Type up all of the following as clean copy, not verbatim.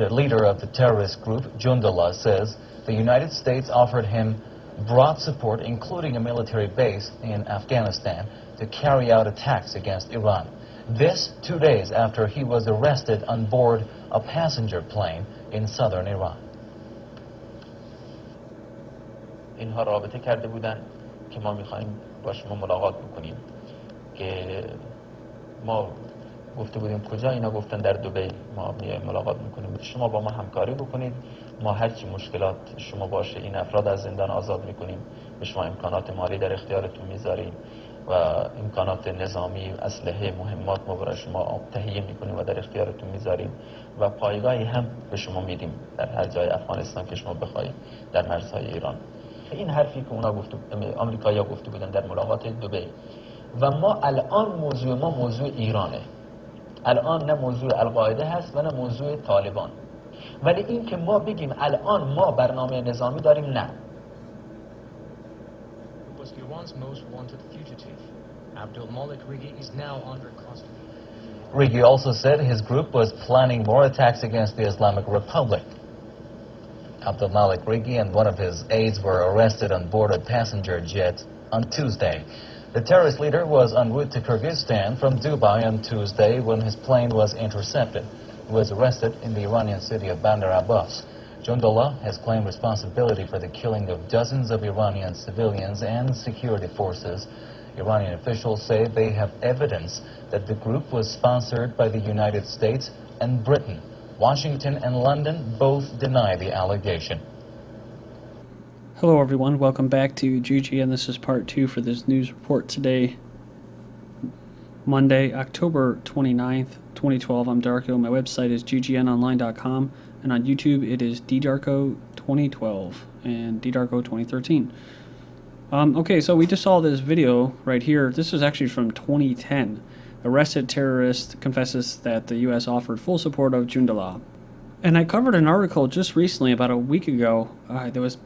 The leader of the terrorist group, Jundollah, says the United States offered him broad support, including a military base in Afghanistan, to carry out attacks against Iran. This 2 days after he was arrested on board a passenger plane in southern Iran. اینها رابطه کرده بودن که ما میخوایم با شما ملاقات بکنیم که ما گفته بودیم کجا، اینا گفتن در دبی ما میایم ملاقات میکنیم، شما با ما همکاری بکنید، ما هرچی مشکلات شما باشه این افراد از زندان آزاد میکنیم، به شما امکانات مالی در اختیارتون میذاریم و امکانات نظامی، اسلحه، مهمات ما برای شما تهیه میکنیم و در اختیارتون میذاریم و پایگاهی هم به شما میدیم در هر جای افغانستان که شما بخواید در مرزهای ایران. این حرفی که اونا آمریکایی‌ها گفته بودن در ملاقات دبی و ما الان موضوع ایرانه. الان نه موضوع القاعده هست و نه موضوع طالبان. ولی این که ما بگیم الان ما برنامه نظامی داریم، نه. Was Iran's most wanted fugitive. Abdolmalek Rigi is now under custody. Rigi also said his group was planning more attacks against the Islamic Republic. Abdolmalek Rigi and one of his aides were arrested on board a passenger jet on Tuesday. The terrorist leader was en route to Kyrgyzstan from Dubai on Tuesday when his plane was intercepted. He was arrested in the Iranian city of Bandar Abbas. Jundallah has claimed responsibility for the killing of dozens of Iranian civilians and security forces. Iranian officials say they have evidence that the group was sponsored by the United States and Britain. Washington and London both deny the allegation. Hello everyone, welcome back to GGN. This is part 2 for this news report today, Monday, October 29th, 2012. I'm Darko. My website is ggnonline.com, and on YouTube it is ddarko2012 and ddarko2013. Okay, so we just saw this video right here. This is actually from 2010. Arrested terrorist confesses that the U.S. offered full support of Jundallah. And I covered an article just recently, about a week ago, that was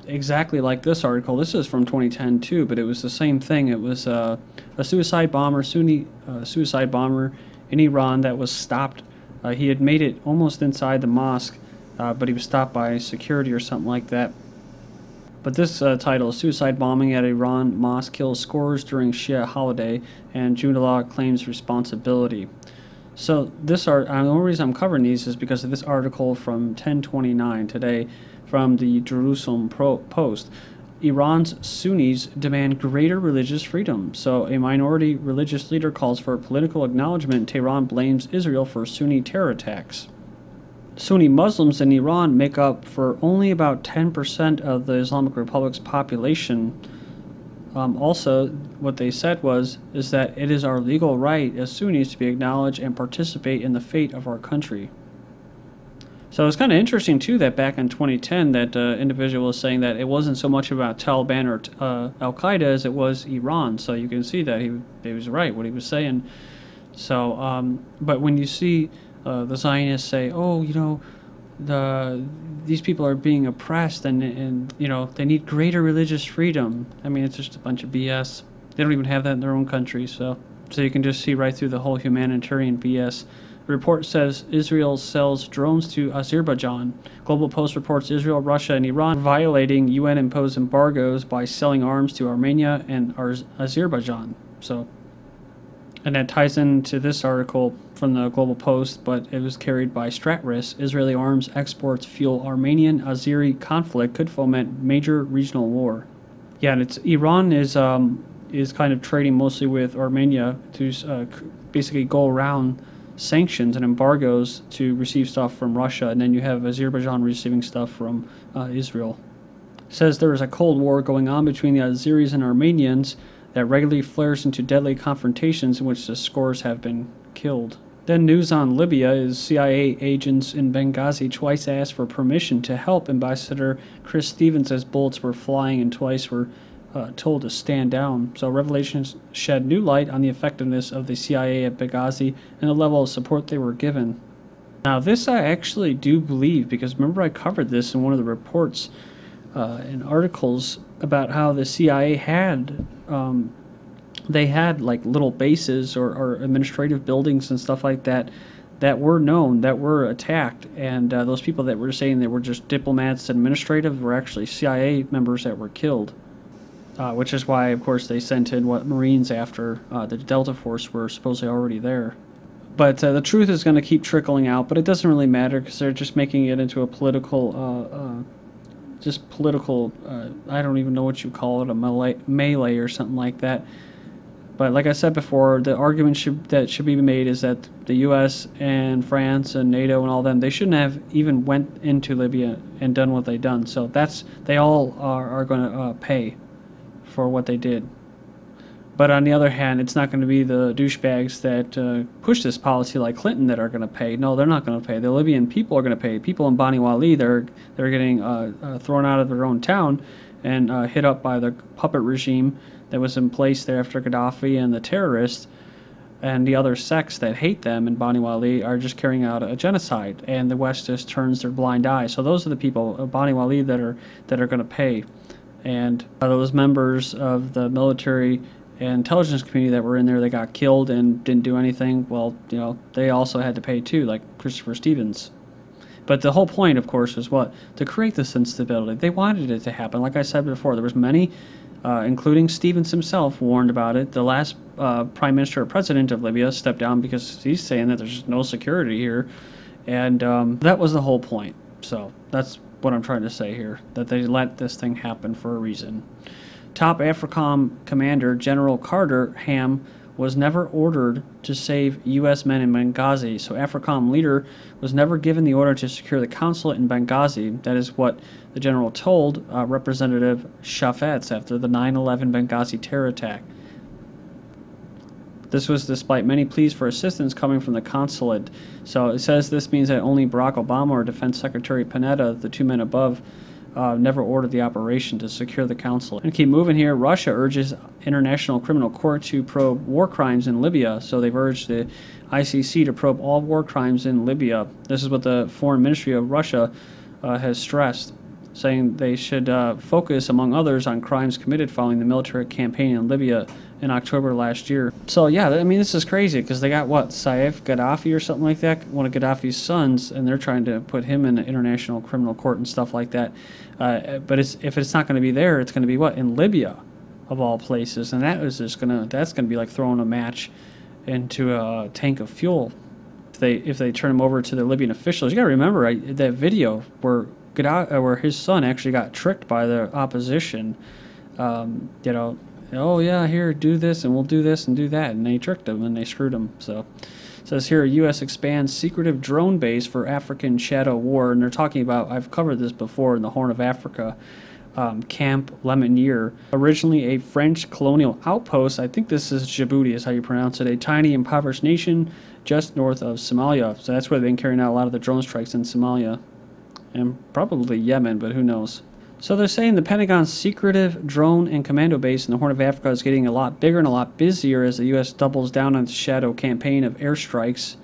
exactly like this article. This is from 2010 too, but it was the same thing. It was a suicide bomber, Sunni suicide bomber in Iran that was stopped. He had made it almost inside the mosque, but he was stopped by security or something like that. But this title, Suicide Bombing at Iran Mosque Kills Scores During Shia Holiday, and Jundallah Claims Responsibility. So this the only reason I'm covering these is because of this article from 10/29 today from the Jerusalem Post. Iran's Sunnis demand greater religious freedom. So a minority religious leader calls for political acknowledgement. Tehran blames Israel for Sunni terror attacks. Sunni Muslims in Iran make up for only about 10% of the Islamic Republic's population. Also, what they said is that it is our legal right as Sunnis to be acknowledged and participate in the fate of our country. So it's kind of interesting too that back in 2010 that individual was saying that it wasn't so much about Taliban or al-Qaeda as it was Iran. So you can see that he was right what he was saying. So, but when you see the Zionists say, oh, you know, these people are being oppressed and you know, they need greater religious freedom. I mean, it's just a bunch of BS. They don't even have that in their own country. So you can just see right through the whole humanitarian BS. The report says Israel sells drones to Azerbaijan. Global Post reports Israel, Russia, and Iran violating UN-imposed embargoes by selling arms to Armenia and Azerbaijan. So, and that ties into this article from the Global Post, but it was carried by Stratris. Israeli arms exports fuel Armenian-Azeri conflict could foment major regional war. Yeah, and Iran is kind of trading mostly with Armenia to basically go around sanctions and embargoes to receive stuff from Russia, and then you have Azerbaijan receiving stuff from Israel. It says there is a Cold War going on between the Azeris and Armenians that regularly flares into deadly confrontations in which the scores have been killed. Then news on Libya is CIA agents in Benghazi twice asked for permission to help Ambassador Chris Stevens as bullets were flying and twice were told to stand down. So revelations shed new light on the effectiveness of the CIA at Benghazi and the level of support they were given. Now this I actually do believe, because remember I covered this in one of the reports in articles about how the CIA had they had like little bases or administrative buildings and stuff like that that were known, that were attacked, and those people that were saying they were just diplomats and administrative were actually CIA members that were killed, which is why, of course, they sent in Marines after the Delta Force were supposedly already there. But the truth is going to keep trickling out, but it doesn't really matter because they're just making it into a political, I don't even know what you call it, a melee or something like that. But like I said before, the argument that should be made is that the U.S. and France and NATO and all them, they shouldn't have even went into Libya and done what they've done. So they all are going to pay for what they did. But on the other hand, it's not going to be the douchebags that push this policy like Clinton that are going to pay. No, they're not going to pay. The Libyan people are going to pay. People in Bani Wali, they're getting thrown out of their own town and hit up by the puppet regime that was in place there after Gaddafi, and the terrorists and the other sects that hate them in Bani Wali are just carrying out a genocide, and the West just turns their blind eye. So those are the people of Bani Wali that are going to pay, and those members of the military and intelligence community that were in there that got killed and didn't do anything, well, you know, they also had to pay too, like Christopher Stevens. But the whole point, of course, was what? To create this instability. They wanted it to happen. Like I said before, there was many, including Stevens himself, warned about it. The last prime minister or president of Libya stepped down because he's saying that there's no security here. And that was the whole point. So that's what I'm trying to say here, that they let this thing happen for a reason. Top AFRICOM commander General Carter Ham was never ordered to save U.S. men in Benghazi, so AFRICOM leader was never given the order to secure the consulate in Benghazi. That is what the general told Representative Shafetz after the 9/11 Benghazi terror attack. This was despite many pleas for assistance coming from the consulate. So it says this means that only Barack Obama or Defense Secretary Panetta, the two men above, never ordered the operation to secure the consulate. And keep moving here. Russia urges International Criminal Court to probe war crimes in Libya. So they've urged the ICC to probe all war crimes in Libya. This is what the Foreign Ministry of Russia has stressed, saying they should focus, among others, on crimes committed following the military campaign in Libya in October last year. So yeah, I mean, this is crazy because they got what, Saif Gaddafi or something like that, one of Gaddafi's sons, and they're trying to put him in the International Criminal Court and stuff like that. But if it's not going to be there, it's going to be what, in Libya, of all places, and that's going to be like throwing a match into a tank of fuel. If they turn him over to the Libyan officials, you got to remember that video where his son actually got tricked by the opposition. You know, oh yeah, here, do this, and we'll do this and do that, and they tricked him and they screwed him. So it says here, U.S. expands secretive drone base for African shadow war, and they're talking about, I've covered this before in the Horn of Africa, Camp Lemonnier, originally a French colonial outpost. I think this is Djibouti is how you pronounce it, a tiny impoverished nation just north of Somalia. So that's where they've been carrying out a lot of the drone strikes in Somalia, and probably Yemen, but who knows. So they're saying the Pentagon's secretive drone and commando base in the Horn of Africa is getting a lot bigger and a lot busier as the U.S. doubles down on its shadow campaign of airstrikes,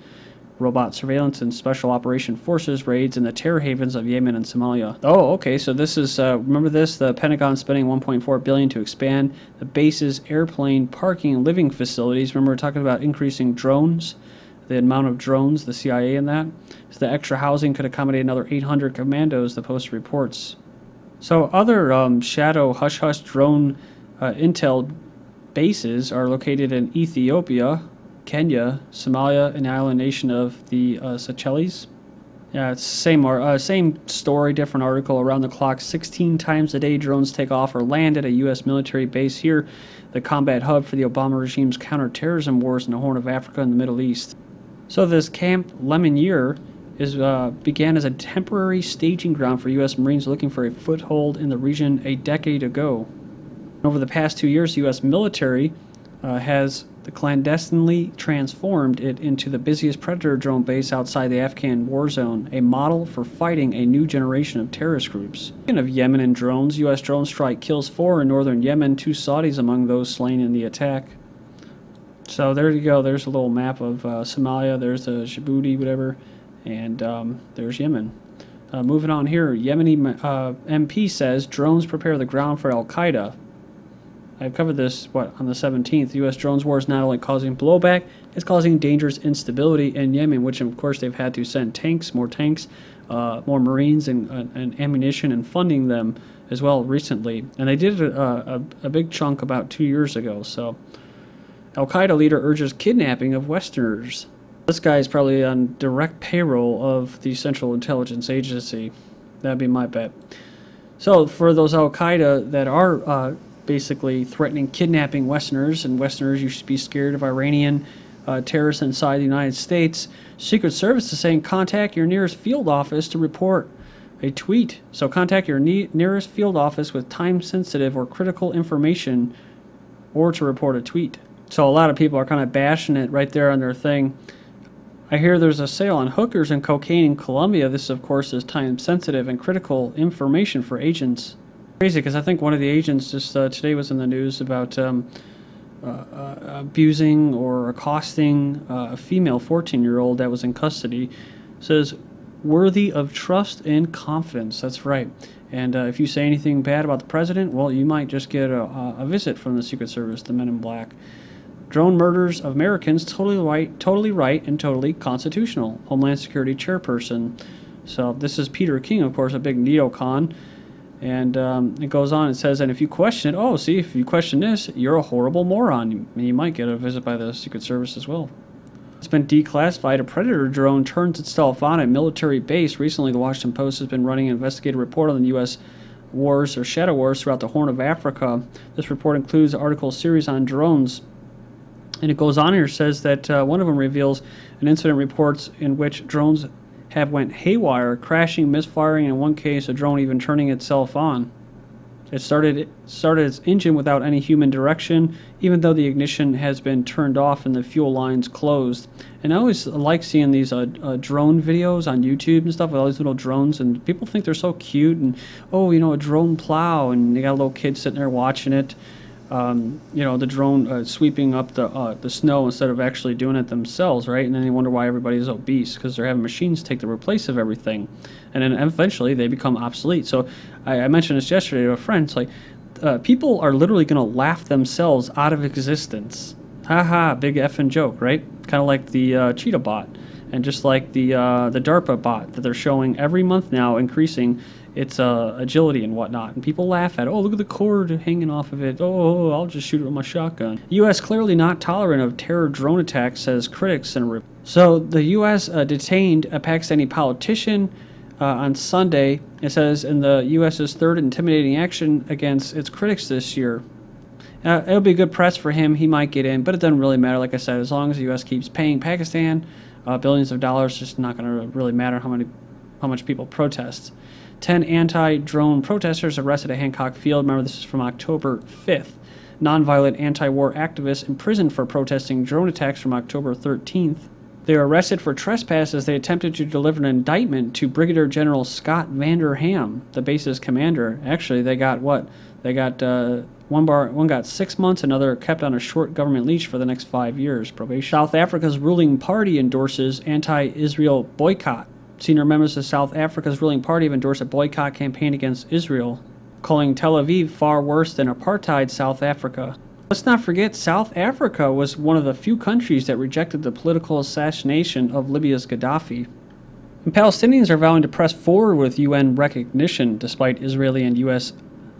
robot surveillance, and special operation forces raids in the terror havens of Yemen and Somalia. Oh, okay, so this is, remember this, the Pentagon spending $1.4 billion to expand the base's airplane parking and living facilities. Remember we're talking about increasing drones, the amount of drones, the CIA in that. So the extra housing could accommodate another 800 commandos, the Post reports. So other shadow hush-hush drone intel bases are located in Ethiopia, Kenya, Somalia, and the island nation of the Seychelles. Yeah, it's same story, different article. Around the clock, 16 times a day, drones take off or land at a U.S. military base here, the combat hub for the Obama regime's counterterrorism wars in the Horn of Africa and the Middle East. So this Camp Lemonnier began as a temporary staging ground for U.S. Marines looking for a foothold in the region a decade ago. Over the past 2 years, the U.S. military has clandestinely transformed it into the busiest Predator drone base outside the Afghan war zone, a model for fighting a new generation of terrorist groups. Speaking of Yemen and drones, U.S. drone strike kills 4 in northern Yemen, 2 Saudis among those slain in the attack. So there you go, there's a little map of Somalia, there's Djibouti, whatever, and there's Yemen. Moving on here, Yemeni MP says drones prepare the ground for al-Qaeda. I covered this, on the 17th. The U.S. drones war is not only causing blowback, it's causing dangerous instability in Yemen, which, of course, they've had to send more tanks, more Marines and ammunition and funding them as well recently. And they did a big chunk about 2 years ago. So al-Qaeda leader urges kidnapping of Westerners. This guy is probably on direct payroll of the Central Intelligence Agency. That'd be my bet. So for those al-Qaeda that are basically threatening kidnapping Westerners, and Westerners, you should be scared of Iranian terrorists inside the United States, Secret Service is saying contact your nearest field office to report a tweet. So contact your nearest field office with time-sensitive or critical information or to report a tweet. So a lot of people are kind of bashing it right there on their thing. I hear there's a sale on hookers and cocaine in Colombia. This, of course, is time-sensitive and critical information for agents. Crazy, because I think one of the agents just today was in the news about abusing or accosting a female 14-year-old that was in custody. Says, worthy of trust and confidence. That's right. And if you say anything bad about the president, well, you might just get a visit from the Secret Service, the Men in Black. Drone murders of Americans, totally right, and totally constitutional. Homeland Security chairperson. So this is Peter King, of course, a big neocon. And it goes on, it says, and if you question it, oh, see, if you question this, you're a horrible moron. You might get a visit by the Secret Service as well. It's been declassified. A Predator drone turns itself on at military base. Recently, the Washington Post has been running an investigative report on the U.S. wars or shadow wars throughout the Horn of Africa. This report includes an article series on drones. And it goes on here, says that one of them reveals an incident reports in which drones have went haywire, crashing, misfiring, and in one case, a drone even turning itself on. It started its engine without any human direction, even though the ignition has been turned off and the fuel lines closed. And I always like seeing these drone videos on YouTube and stuff with all these little drones, and people think they're so cute, and, oh, you know, a drone plow, and they got a little kid sitting there watching it. You know, the drone sweeping up the snow instead of actually doing it themselves, right? And then you wonder why everybody's obese, because they're having machines take the place of everything, and then eventually they become obsolete. So I mentioned this yesterday to a friend. It's like people are literally going to laugh themselves out of existence. Haha, big effing joke, right? Kind of like the Cheetah bot, and just like the DARPA bot that they're showing every month now, increasing its agility and whatnot, and people laugh at it. Oh, look at the cord hanging off of it. Oh, I'll just shoot it with my shotgun. U.S. clearly not tolerant of terror drone attacks, says critics in a report. So the U.S. Detained a Pakistani politician on Sunday. It says in the U.S.'s third intimidating action against its critics this year. It'll be good press for him. He might get in, but it doesn't really matter. Like I said, as long as the U.S. keeps paying Pakistan billions of dollars, it's just not going to really matter how much people protest. 10 anti-drone protesters arrested at Hancock Field. Remember, this is from October 5th. Nonviolent anti-war activists imprisoned for protesting drone attacks from October 13th. They were arrested for trespass as they attempted to deliver an indictment to Brigadier General Scott Vanderham, the base's commander. Actually, they got what? They got one got 6 months, another kept on a short government leash for the next 5 years. Probation. South Africa's ruling party endorses anti-Israel boycott. Senior members of South Africa's ruling party have endorsed a boycott campaign against Israel, calling Tel Aviv far worse than apartheid South Africa. Let's not forget, South Africa was one of the few countries that rejected the political assassination of Libya's Gaddafi. And Palestinians are vowing to press forward with UN recognition despite Israeli and U.S.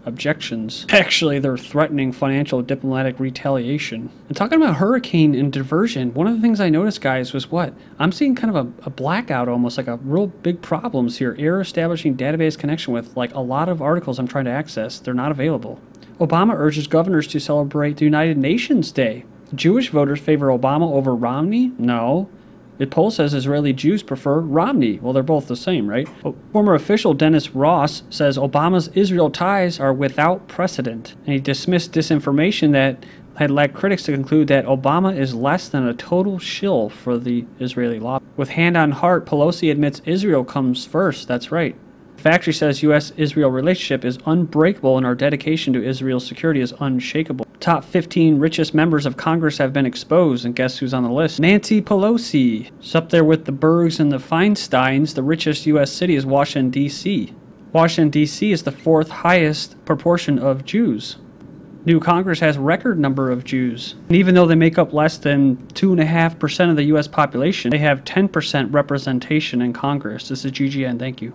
objections. Actually, they're threatening financial diplomatic retaliation. And talking about hurricane and diversion, one of the things I noticed, guys, was what? I'm seeing kind of a blackout, almost like a real big problems here. Error establishing database connection with like a lot of articles I'm trying to access. They're not available. Obama urges governors to celebrate the United Nations Day. Jewish voters favor Obama over Romney? No. The poll says Israeli Jews prefer Romney. Well, they're both the same, right? Former official Dennis Ross says Obama's Israel ties are without precedent. And he dismissed disinformation that had led critics to conclude that Obama is less than a total shill for the Israeli lobby. With hand on heart, Pelosi admits Israel comes first. That's right. Factory says U.S.-Israel relationship is unbreakable and our dedication to Israel's security is unshakable. Top 15 richest members of Congress have been exposed, and guess who's on the list? Nancy Pelosi. It's up there with the Bergs and the Feinsteins. The richest U.S. city is Washington, D.C. Washington, D.C. is the fourth highest proportion of Jews. New Congress has record number of Jews. And even though they make up less than 2.5% of the U.S. population, they have 10% representation in Congress. This is GGN. Thank you.